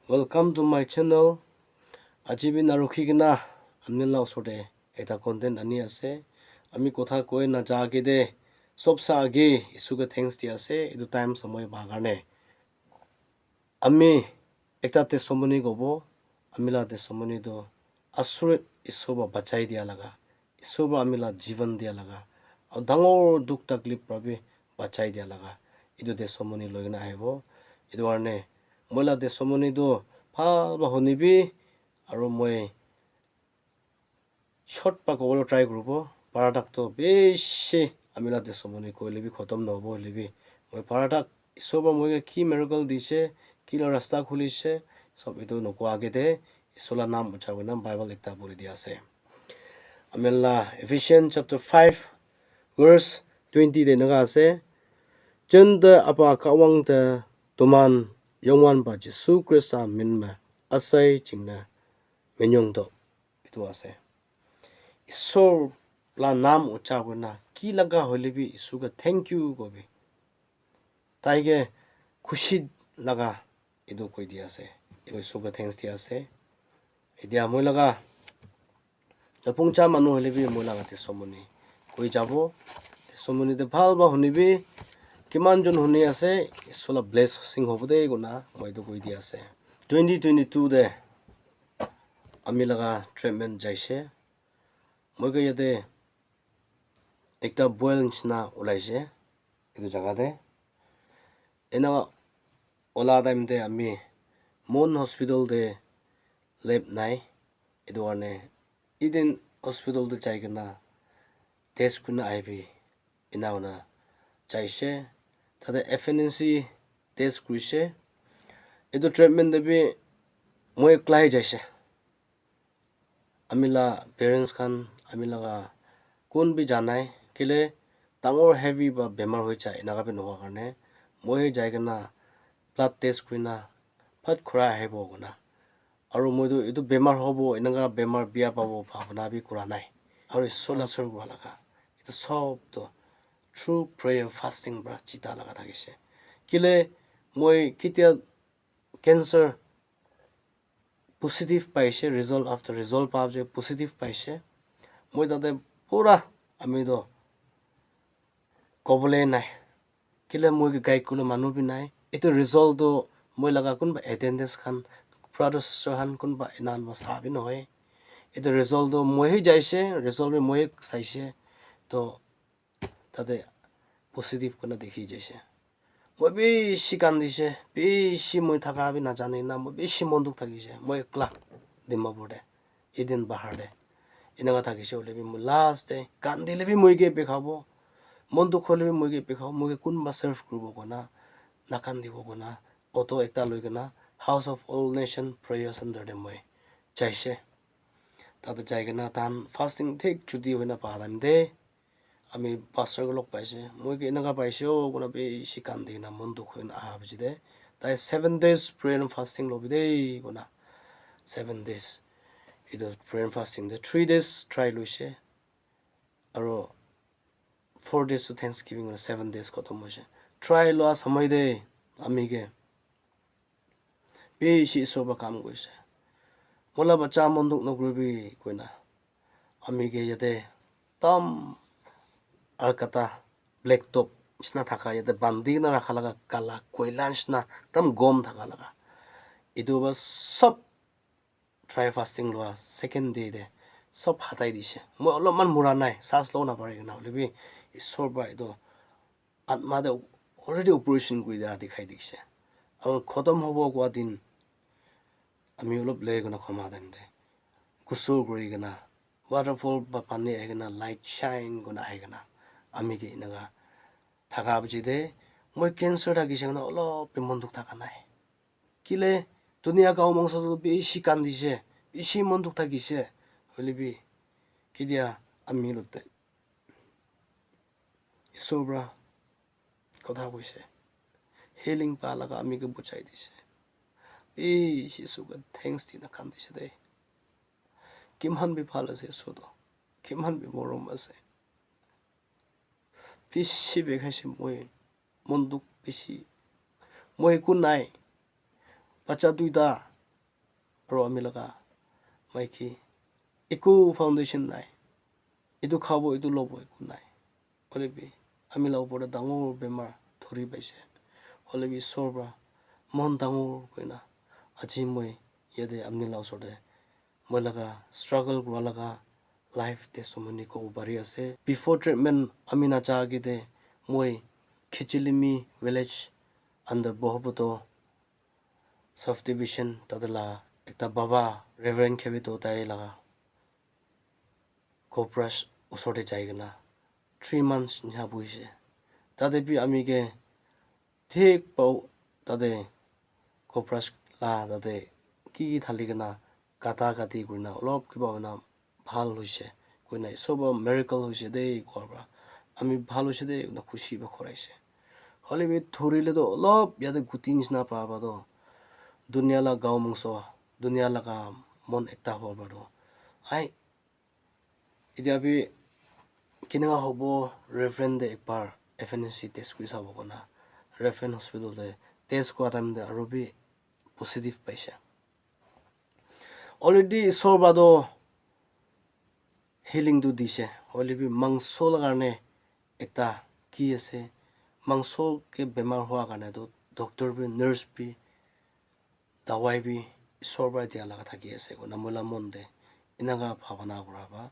Welcome to my channel. Ajibi narukigina amnila osode eta content ani ase. Ami kotha koi na jage de sobsa age isuga thanks ti ase edu time samoy bagane. Ami ekta testimony gobo amila testimony do asure isoba bachai dia laga. Isoba amila jivan dia laga. Aw dangor duk taklif prabi bachai dia laga. Edu testimony loigna aibo. Edu arne moila testimony do phal ba honibi aro moi short pa kobolo try grupo paradak to beshi amila testimony koile bi khotom nobo lebi moi paradak isoba moi ki miracle dise ki lo rasta khulise sob edu noko age de isola nam uchawe nam bible ekta puri dia ase amela Ephesians chapter 5 verse 20 de naga ase chende apa kawang de toman yongwan ba Jesu Christa minma asai chingna menyong do itu ase isor la nam uchawe na ki laga holebi isuga thank you gobe taige khushi laga edu koi dia ase edu isuga thanks dia ase edia moi laga pungcha manu holebi moi laga te somoni koi jabo te somoni de bhal ba honibi kiman jon honi ase isola blessing hobode guna moi do koi dia ase 2022 de ami laga treatment jaise moi ga yate ekta boil na ulaise edu jaga de ena ola time de ami mon hospital de lab nai edu arne iden hospital de jaigana test kuna aibi ena ona jaise tade FNC test kuise edu treatment de bi moi klai jaise amila parents kan amila ga kon bi janai kile tangor heavy ba bemar hoi cha enaga be noha karne moi jaigana blood test kuina phat khura hebo guna aro moi do edu bemar hobo enaga bemar bia pabo bhavana bi kura nai aro sola sor gwa laga edu sob to through prayer fasting bra chita laga thagise kile moi kitia cancer positive paise result after result pabje positive paise moi dade pura ami do kobole nai kile moi ke gai kulo manu bi nai eto result do moi laga kun ba attendance khan brother sister han kun ba inan ba sabi noi eto result do moi hi jaise result me moi saise to tade positive kuna dekhi jaise moi bi shikan dise bi shi moi thaka bi na jane na moi bi shi monduk thagise moi ekla dimma bode edin bahar de inaga thagise ole bi mo last de kan dile bi moi ge pe khabo monduk khole bi moi ge pe khabo moi kun ba serve kurbo kona nakan dibo kona auto ekta loi kena house of all nation prayer center de moi jaise tade jaigena tan fasting thik chudi hoina pa dam de ami pastor lok paise moi ke inaga paise o gona be shikan de na monduk hoina a bji de tai 7 days prayer and fasting lobi de gona 7 days either prayer and fasting the 3 days try loise aro 4 days to Thanksgiving or 7 days kotom hoise try lo samai de ami ge be shi soba kam goise mola bacha monduk no grubi koina ami ge yate tam arkata black top isna thaka yate bandi na rakha laga kala koilans na tam gom thaka laga edu ba sab try fasting lo second day de sab hatai dise moi olopman mura nai sas lo na pare na lebi isor ba edo atma de already operation koi da dikhai dise aur khotom hobo kwa din ami olop le gona khoma dem de kusur gori gana waterfall ba pani agena light shine gona agena ami ge inaga thaka bji de moi cancer da gise na olop pe monduk thaka nai kile dunia ka omong so be shi kan dise ishi monduk thagise holibi kidia ami lotte isobra kotha koise healing pa laga ami ge buchai dise e shi suga thanks ti na kan dise de kimhan bi phala se sodo kimhan bi morom ase pishi be khaise moi monduk pishi moi kunai bacha duida আৰু আমি লগা মাইকী একো foundation নাই এইটো খাব এইটো ল'ব একো নাই হ'লেবি আমি লগ ওপৰতে ডাঙৰ বেমাৰ ধৰি পাইছে হ'লেবি ঈশ্বৰৰ পৰা মন ডাঙৰ কইনা আজি মই ইয়াতে আপুনি লগ ওচৰতে মই লগা ষ্ট্ৰাগল কৰা লগা লাইফ টেষ্টমনি ক'ব পাৰি আছে বিফৰ ট্ৰিটমেণ্ট আমি নাযাগিতে মই খিচিলিমি ভিলেজ আণ্ডাৰ বহবতো সাব ডিভিজন তাদলা একটা বাবা রেভারেন্ড খেবিতো তাই লাগা কোপ্রাস ওসরে যাইগনা 3 months নিহা বইছে তাদের বি আমিকে ঠিক পাও তাদের কোপ্রাস লা তাদের কি থালিগনা কাটা কাটি কইনা অলপ কিবা না ভাল হইছে কইনা সব মিরাকল হইছে দেই করবা আমি ভাল হইছে দেই না খুশি বা করাইছে হলে বি ধরিলে তো অলপ ইয়াতে গুটি নিচিনা পাবা তো দুনিয়া লা গাঁও মাংস দুনিয়া লাগা মন একটা হওয়া বারো আই এতিয়া বি কেনেকুৱা হ'ব ৰেফাৰেণ্টে একবাৰ এফএনএচি টেষ্ট কৰি চাব কনা ৰেফাৰেণ্ট হস্পিটেলতে টেষ্ট কৰা টাইমতে আৰু বি পজিটিভ পাইছে অলৰেডি ঈশ্বৰৰ বাদ হিলিংটো দিছে অলৰেডি মাংসৰ কাৰণে একটা কি আছে মাংসকে বেমাৰ হোৱাৰ কাৰণেতো ডক্টৰ বি নাৰ্ছ বি দাৱাই বি ঈশ্বৰৰ পৰা দিয়া লগা থাকি আছে কোনা মোলা মন দে এনেকুৱা ভাৱনা কৰা বা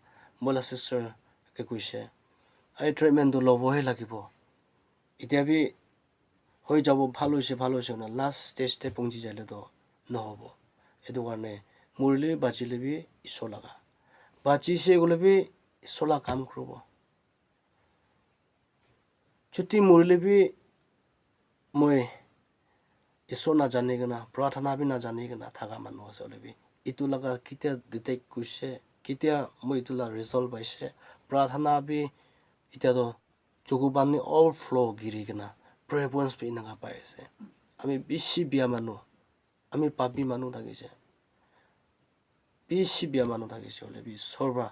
মোলা চিষ্টাৰকে কৈছে এই ট্ৰিটমেণ্টটো ল'বহে লাগিব এতিয়া বি হৈ যাব ভাল হৈছে না লাষ্ট ষ্টেজতে পৌঁছি যাইলেতো নহ'ব সেইটো কাৰণে মৰিলে বাচিলে বি ঈশ্বৰ লগা বাচিছে গ'লে বি ঈশ্বৰ লগা কাম কৰিব যদি মৰিলে বি মই ঈশ্বৰ নাজানে কিনা প্ৰাৰ্থনা বি নাজানে কিনা থকা মানুহ আছে হ'লে বি এইটো লগা কেতিয়া ডিটেক্ট কৰিছে কেতিয়া মই এইটো লগা ৰিজল্ট পাইছে প্ৰাৰ্থনা বি এতিয়াতো চকু পানী অল ফ্ল' গিৰি কিনা প্ৰেফাৰেঞ্চ বি এনেকুৱা পাই আছে আমি বেছি বিয়া মানুহ আমি পাপী মানুহ থাকিছে বেছি বিয়া মানুহ থাকিছে হ'লে বি সৰ্বা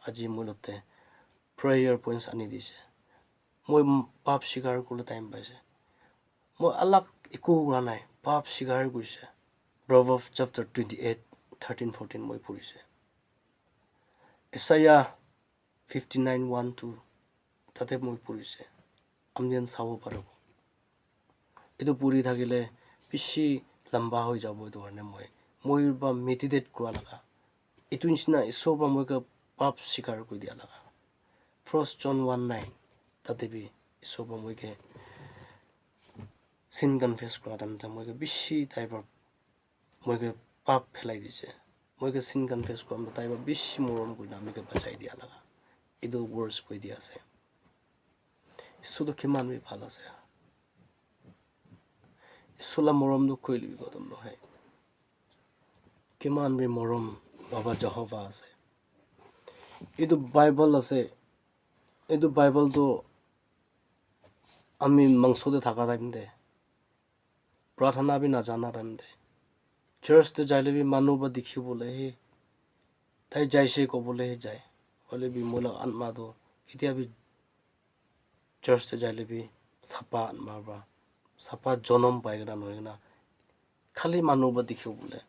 আজি মূলতে প্ৰেয়াৰ পইণ্টছ আনি দিছে মই পাপ স্বীকাৰ কৰিবলৈ টাইম পাইছে মই আল্লাহ একো কৰা নাই পাপ স্বীকাৰ কৰিছে Proverbs chapter 28:13-14 মই পঢ়িছে Isaiah 59:1-2 তাতে মই পঢ়িছে আমি চাব পাৰিব এইটো পঢ়ি থাকিলে বেছি লম্বা হৈ যাব এইটো কাৰণে মই বা মেডিটেট কৰা লগা এইটো নিচিনা ঈশ্বৰৰ পৰা মই পাপ স্বীকাৰ কৰি দিয়া লগা 1 John 1:9 তাতে বি ঈশ্বৰৰ পৰা মই চিন কনফেছ কৰা টাইমতে মই বেছি টাইপৰ মই পাপ ফেলাই দিছে মই চিন কনফেছ কৰাম তাইবা বেছি মৰম কৰি আমি বচাই দিয়া লগা এইটো ৱৰ্ডছ কৈ দিয়া আছে ঈশ্বৰটো কিমান বি ভাল আছে ঈশ্বৰৰ মৰমটো কৈ লিবি গতম নহয় কিমান বি মৰম বাবা জহবা আছে এইটো বাইবেল আছে এইটো বাইবেলটো আমি মাংসতে থকা টাইমতে প্ৰাৰ্থনা বি নাজানা টাইমতে চাৰ্চতে যাইলে বি মানুহ বা দেখিবলৈহে তাই যাইছে ক'বলৈহে যায় হ'লে বি মোলা আত্মাটো কেতিয়া বি চাৰ্চতে যাইলে বি চাপা আত্মাৰ পৰা চাপা জনম পাই কিনা নহয় কিনা খালি মানুহ বা দেখিবলৈ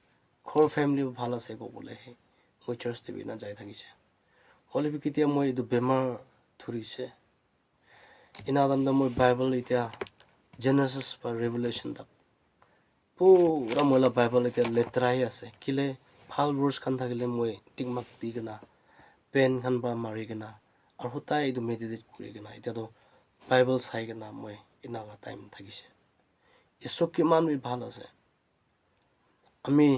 ঘৰ ফেমিলি ভাল আছে ক'বলৈহে মই চাৰ্চতে বি নাযাই থাকিছে হ'লে বি কেতিয়া মই এইটো বেমাৰ ধৰিছে এনা তাৰমানে মই বাইবেল এতিয়া জেনেচিছ বা ৰেভুলেশ্যন তাক পুৰা মহিলা বাইবেল এতিয়া লেতেৰাই আছে কিলে ভাল ৱৰ্ডছ খান থাকিলে মই টিকমাক দি কিনা পেন খান বা মাৰি কিনা আৰু সদায় এইটো মেডিটেট কৰি কিনা এতিয়াতো বাইবেল চাই কিনা মই এনেকুৱা টাইম থাকিছে ঈশ্বৰ কিমান বি ভাল আছে আমি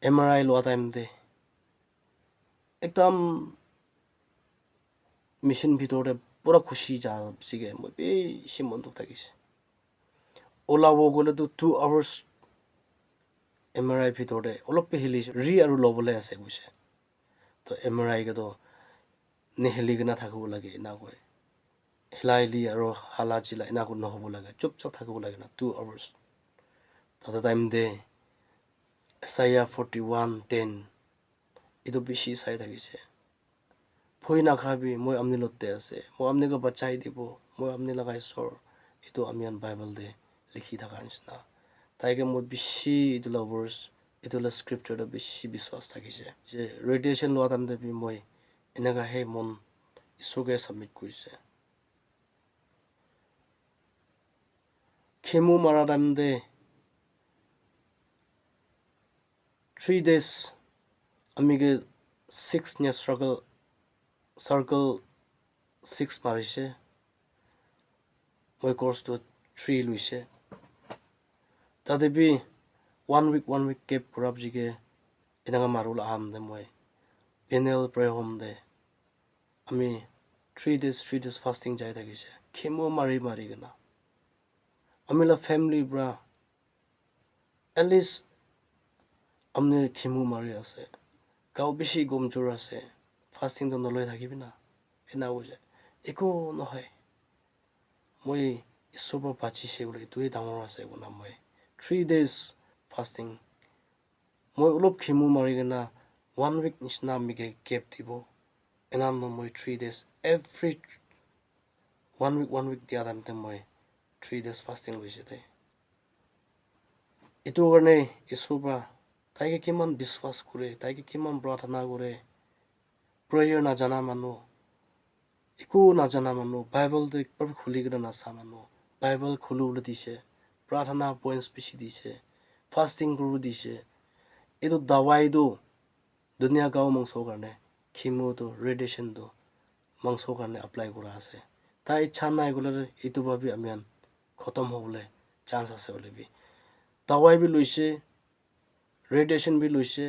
MRI লোৱা টাইমতে একদম মেচিন ভিতৰতে পুৰা খুচি যাবছিগে মই বেছি মনটো থাকিছে ওলাব গ'লেতো 2 hours MRI ভিতৰতে অলপ হেলিছে আৰু ল'বলৈ আছে কৈছে তো MRI কেতো নেহেলি কিনা থাকিব লাগে এনেকৈ হেলাইলি আৰু হালা চিলা এনেকৈ নহ'ব লাগে চুপচাপ থাকিব লাগে না 2 hours তাতে টাইম দে Isaiah 41:10 এইটো বেছি চাই থাকিছে ভয় নাখাবি মই আপুনি লগতে আছে মই আপোনাক বচাই দিব মই আপুনি লগা ঈশ্বৰ এইটো আমি বাইবেল দে লিখি থকা নিচিনা তাইকে মই বেছি এইটো ৱৰ্ডছ এটোলা স্ক্ৰিপ্টৰ বেছি বিশ্বাস থাকিছে যে ৰেডিয়েশ্যন লোৱা টাইমতে বি মই এনেকা হে মন ঈশ্বৰকে সাবমিট কৰিছে খেমু মাৰা টাইমতে 3 days আমিকে 6 নে circle 6 মাৰিছে মই কোৰ্সটো 3 লৈছে তাতে বি 1 week কেপ পুৰা জিকে এনেকা মাৰুল আহামদে মই পেনেল প্ৰে হোম দে আমি 3 days ফাস্টিং যাই থাকিছে খেমু মাৰি গনা আমিলা ফ্যামিলি ব্ৰা at least আমনে খেমু মাৰি আছে গাও বেছি গমজোৰ আছে ফাস্টিং তো নলৈ থাকিবি না এনা বুজে একো নহয় মই ঈশ্বৰ বাচিছে বুলি তুই ডাঙৰ আছে গুনা মই 3 days ফাস্টিং মই অলপ খেমু মাৰি গনা 1 week নিচিনা মিকে গেপ দিব এনা মই 3 days every 1 week দিয়া টাইমতে মই 3 days ফাস্টিং লৈছে দে এটো কাৰণে ঈশ্বৰ তাইকে কিমান বিশ্বাস কৰে তাইকে কিমান প্ৰাৰ্থনা কৰে প্ৰেয়াৰ নাজানা মানুহ একো নাজানা মানুহ বাইবেলটো একবাৰ খুলি কিনে নাচা মানুহ বাইবেল খুলিবলৈ দিছে প্ৰাৰ্থনা পইণ্টছ বেছি দিছে ফাস্টিং কৰিব দিছে এইটো দাৱাইটো দুনিয়া গাঁও মাংসৰ কাৰণে খিমুটো ৰেডিয়েশ্যনটো মাংসৰ কাৰণে এপ্লাই কৰা আছে তাই ইচ্ছা নাই গ'লে এইটো ভাবি আমি খতম হ'বলৈ চান্স আছে বুলিবি দাৱাই বি লৈছে ৰেডিয়েশ্যন বি লৈছে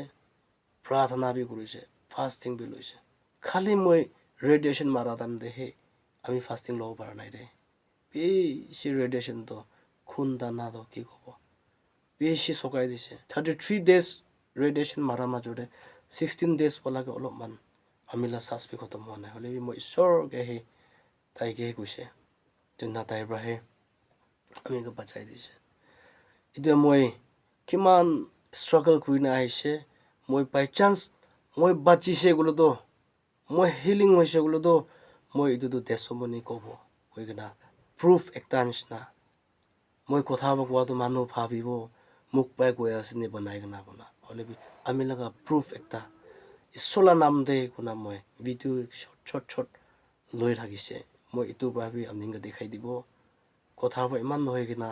প্ৰাৰ্থনা বি কৰিছে ফাস্টিং বি লৈছে খালি মই ৰেডিয়েশ্যন মাৰা টাইমতে হে আমি ফাস্টিং ল'ব পৰা নাই দে বেছি ৰেডিয়েশ্যনটো খুন দানাটো কি ক'ব বেছি চকাই দিছে 33 days ৰেডিয়েশ্যন মাৰা মাজতে 16 days পলাকে অলপমান আমিলা চাচপি খতম হোৱা নাই হ'লে মই ঈশ্বৰকে হে তাইকে কৈছে যোনা তাইৰ পৰাহে আমিকে বাচাই দিছে এতিয়া মই কিমান ষ্ট্ৰাগল কৰি না আহিছে মই বাই চান্স মই বাচিছে গ'লেতো মই হিলিং হৈছে গ'লেতো মই এইটোতো টেষ্টিমনি ক'ব হৈ কিনা প্ৰুফ একটা নিচিনা মই কথা কোৱাটো মানুহ ভাবিব মোক পাই কৈ আছে নে বনাই কিনা বনা হ'লে আমি লগা প্ৰুফ একটা ঈশ্বৰৰ নাম দে কোনা মই ভিডিঅ' শ্বৰ্ট লৈ থাকিছে মই এইটো ভাবি আপোনালোকে দেখাই দিব কথা ইমান নহয় কিনা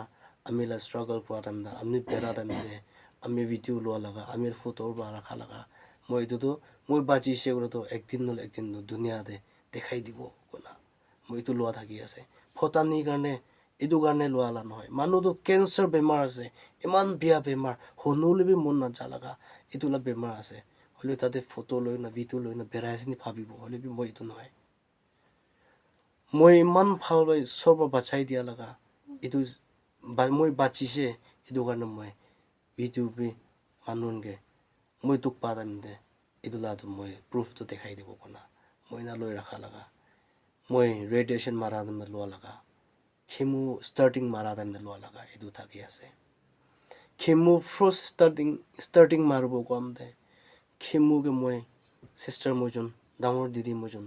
আমি লা ষ্ট্ৰাগল কৰা টাইমতে আমি বেৰা টাইমতে আমি ভিডিঅ' লোৱা লগা আমি ফটোৰ পৰা ৰাখা লগা মই এইটোতো মই বাচিছে গ'লেতো একদিন দুনিয়াতে দেখাই দিব কোনা মই এইটো লোৱা থাকি আছে ফটানিৰ কাৰণে এইটো কাৰণে লোৱা নহয় মানুহটো কেঞ্চাৰ বেমাৰ আছে ইমান বেয়া বেমাৰ শুনিলে মন নাযা লগা এইটো বেমাৰ আছে হ'লে তাতে ফটো লৈ না ভিডিঅ' লৈ না বেৰাই আছে ভাবিব হ'লে মই এইটো নহয় মই ইমান ভাল পাই চব বাচাই দিয়া লগা এইটো মই বাচিছে এইটো কাৰণে মই ভিডিঅ' বি মানুহকে মই তোক পাতাম দে এইটো লাটো মই প্ৰুফটো দেখাই দিব কোনা মই না লৈ ৰাখা লগা মই ৰেডিয়েশ্যন মাৰা টাইমতে লোৱা লগা খেমু ষ্টাৰ্টিং মাৰা টাইমতে লোৱা লগা এইটো থাকি আছে খেমু ফাৰ্ষ্ট ষ্টাৰ্টিং মাৰিব কোৱামতে খেমুকে মই চিষ্টাৰ মইজন ডাঙৰ দিদি মইজন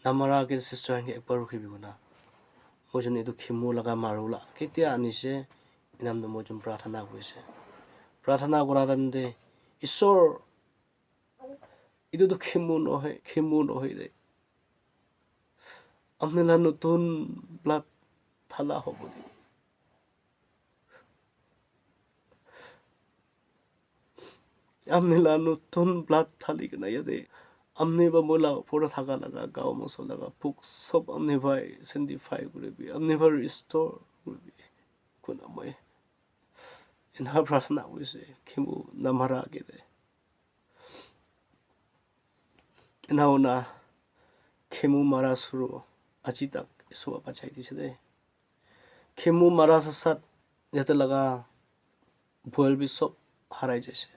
নামাৰাকে চিষ্টাৰ একবাৰ ৰখিবি কোনা মইজন এইটো খেমু লগা মাৰোলা কেতিয়া আনিছে ইনামটো মইজন প্ৰাৰ্থনা কৰিছে প্ৰাৰ্থনা কৰা টাইমতে ঈশ্বৰ এইটোতো খেমু নহয় দে আপনারা নতুন ব্লাড থালা হব আপনারা নতুন ব্লাড থালি কিনা ইয়াতে আমনি বা মোলা পড়া থাকা লাগা গাঁও মশো লাগা ফুক সব আমনি ভাই সেন্টিফাই করবি আমনি ভাই রিস্টোর করবি কোন মই এনা প্রার্থনা কইছে খেমু নামারা আগে দে এনাওনা খেমু মারা শুরু আজি তাক ইসব বাঁচাই দিছে দে খেমু মারা সাত যাতে লাগা ভুল বি সব হারাই যাইছে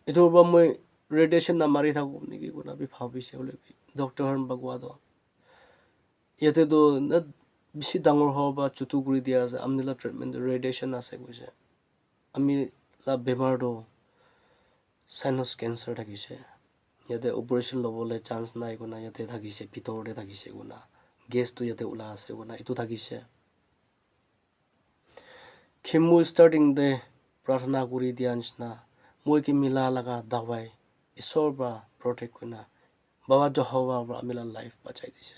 এইটো বা মই ৰেডিয়েশ্যন নামাৰি থাকোঁ নেকি কোনা বি ভাবিছে হ'লে ডক্টৰ বাগোৱা দ ইয়াতেতো বেছি ডাঙৰ হ'ব বা চুটু কৰি দিয়া আছে আমি ট্ৰিটমেণ্ট ৰেডিয়েশ্যন আছে কৈছে আমি বেমাৰটো চাইনাছ কেঞ্চাৰ থাকিছে ইয়াতে অপাৰেশ্যন ল'বলৈ চান্স নাই কোনা ইয়াতে থাকিছে ভিতৰতে থাকিছে কোনা গেছটো ইয়াতে ওলা আছে কোনা এইটো থাকিছে Khimu starting de pratana kuri dians na moi ki mila laga dawai isor ba protect kuna baba Jehovah ba amila life bachai dise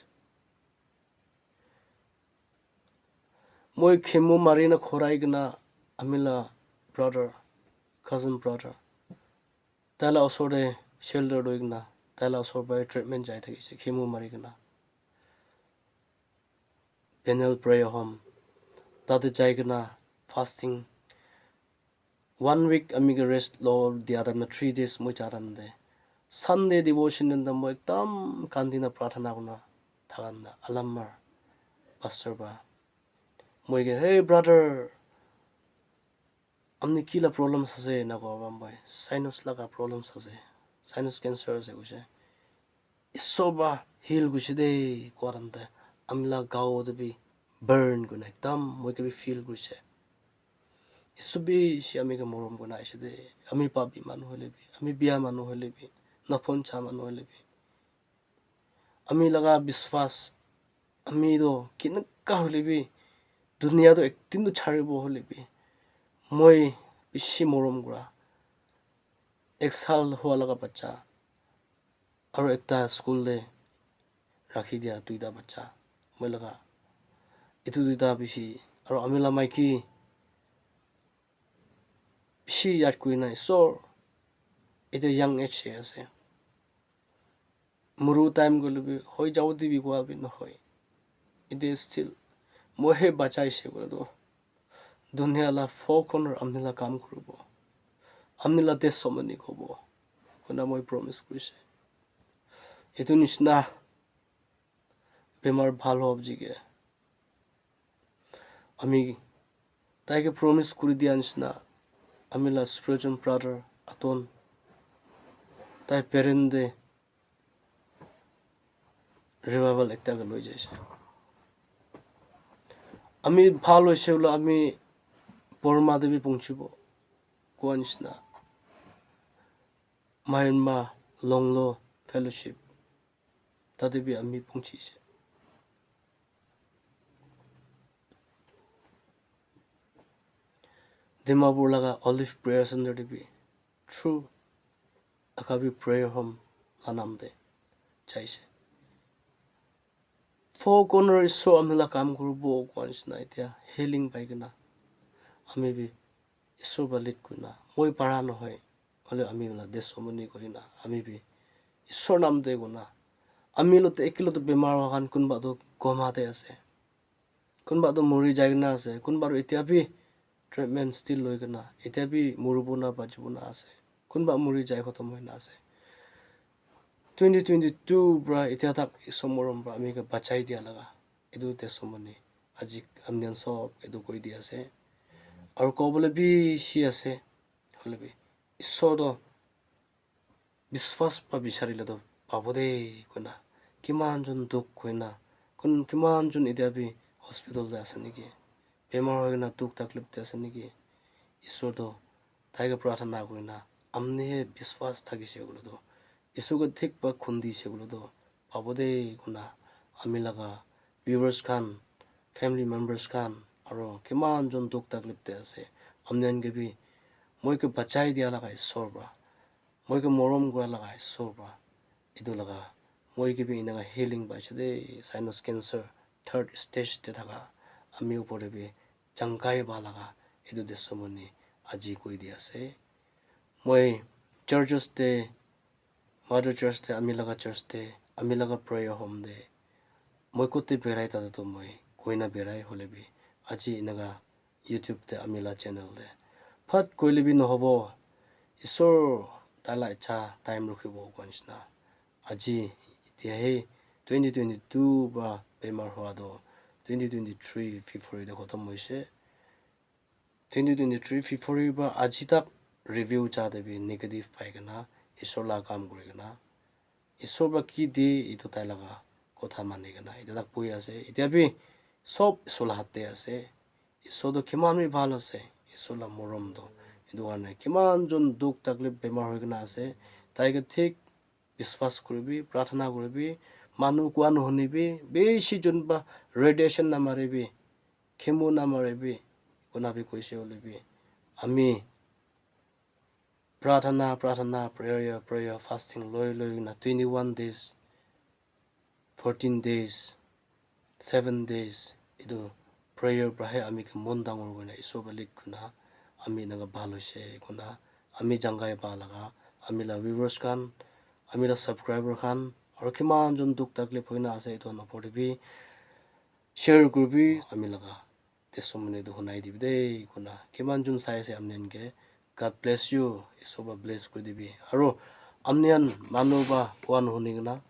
moi khimu marina khorai gna amila brother cousin brother tala osore shelter doigna tala osor ba treatment jai thakise khimu mari gna penal prayer home tate jai gna fasting 1 week amiga rest lo the other na 3 days moi charan de Sunday devotion in the mo ekdam kandina prathana guna thaganda alamar pastor ba moi ge hey brother amni kila problems ase na ko bambai sinus laga problems ase sinus cancer ase guse isoba heal guse de korante amla gaw de bi burn guna ekdam moi ke bi feel guse isubi shi ami ke morom guna ase de ami pa bi manu hole bi ami biya manu hole bi na phone cha manu hole bi ami laga biswas ami do kinka hole bi dunia do ektin do charibo hole bi moi bishi morom gura exhal hua laga bacha aro ekta school de rakhi dia tuida bacha moi laga itu tuida bishi aro amila maiki bishi yat kuina so ite young age ase muru time golubi hoi jawdi bi kwa bi no hoi ite still mohe bachai se golo do dunia la four corner amila kam kurubo amila des somani khobo kona moi promise kurise etu nishna bemar bhalo objige ami taike promise kuri dia nishna amila spiritual brother aton tai parent de revival ekta ga loi jaise ami bhalo seulo ami porma devi pungchibo koanishna Myanmar longlo fellowship tadebi ami pungchise Dimapur laga olive prayer center debi true akabi prayer home anamde chaise four corner so amila kam kurubo koanishna itia healing paigena ami bi iso balit kuna moi para no hoy ole ami la desomoni koina ami bi ishor nam de guna ami lote ekilo to bemar han kunba do koma de ase kunba do mori jaigna ase kunba ro itia bi treatment still loi gna itia bi murubuna bajbuna ase kunba mori jai khotom hoina ase 2022 bra itia tak somorom bra ami ka bachai dia laga edu tesomoni ajik amnian sob edu koi dia ase aru kobole bi shi ase hole bi ishor do biswas pa bisharile do pabode kona kiman jon duk koina kun kiman jon idia bi hospital da ase niki bemar hoina duk taklif da ase niki ishor do taiga prathana koina amne biswas thagise gulo do isuga thik pa khundi segulo do pabode kona ami laga viewers khan family members khan aro kiman jon duk taklif de ase amnen ge bi moi ke bachai dia laga ishor ba moi ke morom gura laga ishor ba edu laga moi ke bi inaga healing ba chade sinus cancer third stage te thaga ami upore bi changkai ba laga edu desomoni aji koi dia ase moi churches te mother church te ami laga church te ami laga prayer home de moi kote berai ta to moi koina berai hole bi aji inaga YouTube te ami la channel de phat koile bi no hobo isor tala cha time rukhibo konchna aji itia he 2022 ba bemar hwa do 2023 February de khotom hoise 2023 February ba aji tak review cha de bi negative paigana isor la kam kurigana isor ba ki de ito tai laga kotha manigana ita tak pui ase itia bi sob isol hatte ase isor do kiman mi bhal ase isor la morom do edu ane kiman jon duk taklif bemar hoigna ase taiga thik biswas koribi prathana koribi manu kuan honibi beshi jon ba radiation na marebi chemo na marebi kuna bi koise olibi ami prathana prayer fasting loi na 21 days 14 days 7 days idu prayer brahe ami ke mon dangor gona isobalik kuna ami naga bhalose kuna ami jangai ba laga ami la viewers kan ami la subscriber kan aru kiman jon duk takle phoina ase itu no podibi share kurbi ami laga testimony do honai dibi dei kuna kiman jon sai ase amnen ke God bless you isoba bless kuri dibi aru amnian manuba kwan huningna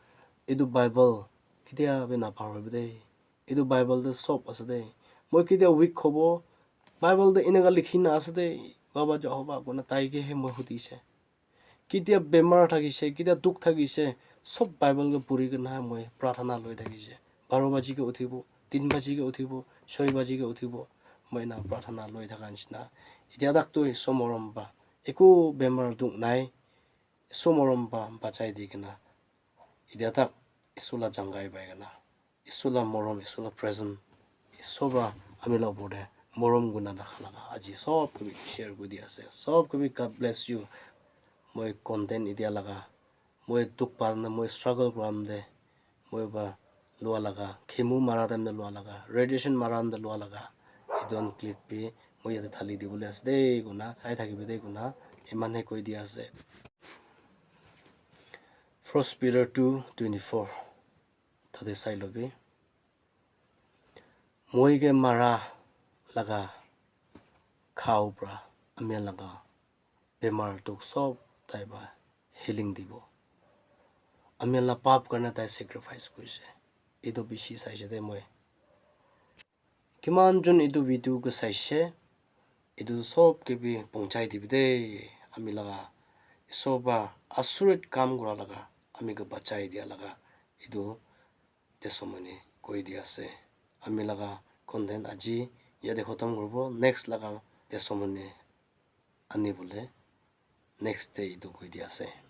idu bible kitia be na parbe dei idu bible de sop ase dei moi kitia week khobo bible de inaga likhina ase dei baba jehova kuna taige he moi hudise kitia bemar thagise kitia duk thagise sob bible ke puri ke na moi prathana loi thagise 12 baji ke uthibo 3 baji ke uthibo 6 baji ke uthibo moi na prathana loi thaganchna itia dak to somorom ba eku bemar duk nai somorom ba bachai dikena itia tak isula jangai bai kana isula morom isula present isoba amila bode morom guna na khalaga aji sob ke share gudi ase sob ke God bless you moi content idia laga moi duk pal na moi struggle gram de moi ba lua laga khemu mara dam na lua laga radiation maran da lua laga idon clip pe moi yate thali di bole ase dei guna sai thaki be dei guna iman he koi dia ase 1 Peter 2:24 thade sai lobi moi ge mara laga khau pra amel laga bemar duk sob tai ba healing dibo amela pap karna tai sacrifice kuise ido bishi saise de moi kiman jon idu video ko saise idu sob ke bi pongchai dibide ami laga soba asurit kam gura laga ami ko bachai dia laga idu testimony koi dia ase ami laga content aji yade khotam korbo next laga testimony ani bole next day idu koi dia ase